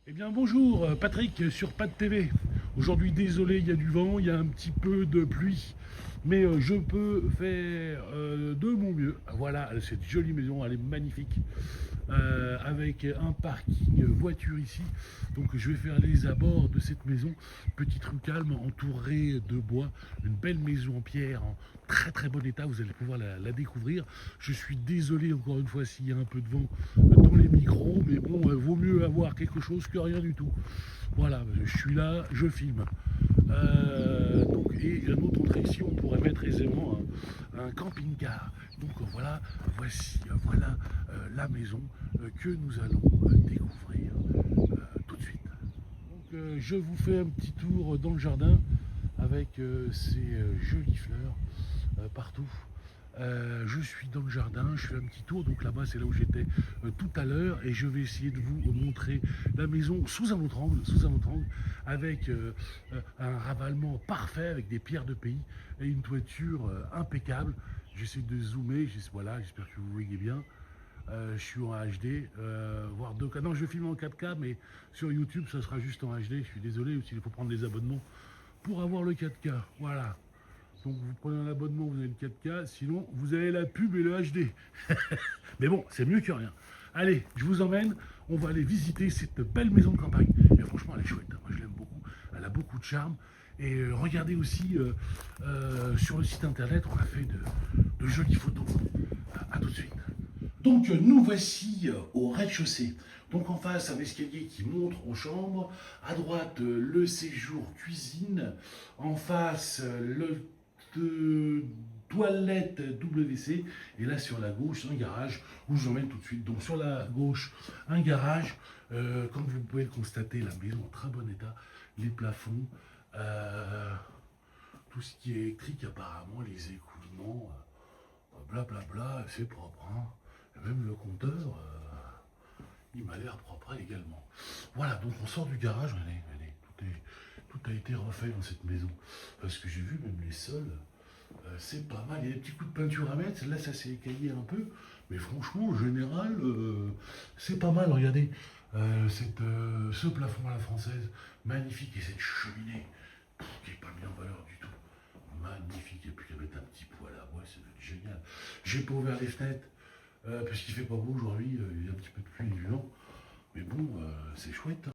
Eh bien bonjour, Patrick sur Pad TV. Aujourd'hui désolé, il y a du vent, il y a un petit peu de pluie, mais je peux faire de mon mieux. Voilà, cette jolie maison, elle est magnifique, avec un parking voiture ici. Donc je vais faire les abords de cette maison, petite rue calme entourée de bois, une belle maison en pierre en très très bon état, vous allez pouvoir la découvrir. Je suis désolé encore une fois s'il y a un peu de vent dans les micros, mais bon, vaut mieux avoir quelque chose que rien du tout. Voilà, je suis là, je filme. Et un autre truc ici, on pourrait mettre aisément un camping-car. Donc voilà, voilà la maison que nous allons découvrir tout de suite. Donc je vous fais un petit tour dans le jardin avec ces jolies fleurs partout. Je suis dans le jardin, je fais un petit tour, donc là-bas c'est là où j'étais tout à l'heure, et je vais essayer de vous montrer la maison sous un autre angle, avec un ravalement parfait, avec des pierres de pays et une toiture impeccable. J'essaie de zoomer, voilà, j'espère que vous voyez bien. Je suis en HD, voire 2K. Non, je filme en 4K, mais sur YouTube, ça sera juste en HD. Je suis désolé, il faut prendre des abonnements pour avoir le 4K. Voilà. Donc vous prenez un abonnement, vous avez le 4K, sinon vous avez la pub et le HD. Mais bon, c'est mieux que rien. Allez, je vous emmène, on va aller visiter cette belle maison de campagne. Et franchement, elle est chouette, moi je l'aime beaucoup, elle a beaucoup de charme. Et regardez aussi, sur le site internet, on a fait de jolies photos. À tout de suite. Donc nous voici au rez-de-chaussée. Donc en face, un escalier qui monte aux chambres. À droite, le séjour cuisine. En face, le toilette WC. Et là sur la gauche, un garage où je vous emmène tout de suite. Donc sur la gauche, un garage. Comme vous pouvez le constater, la maison en très bon état. Les plafonds, tout ce qui est électrique apparemment, les écoulements, blablabla, c'est propre. Hein. Et même le compteur, il m'a l'air propre également. Voilà, donc on sort du garage, allez, tout a été refait dans cette maison. Parce que j'ai vu même les sols, c'est pas mal. Il y a des petits coups de peinture à mettre, là ça s'est écaillé un peu, mais franchement, en général, c'est pas mal. Regardez, ce plafond à la française, magnifique, et cette cheminée, qui n'est pas mis en valeur du tout. Magnifique, et puis il y avait un petit poêle à bois, c'est génial. J'ai pas ouvert les fenêtres, parce qu'il fait pas beau aujourd'hui, il y a un petit peu de pluie et du vent, mais bon, c'est chouette.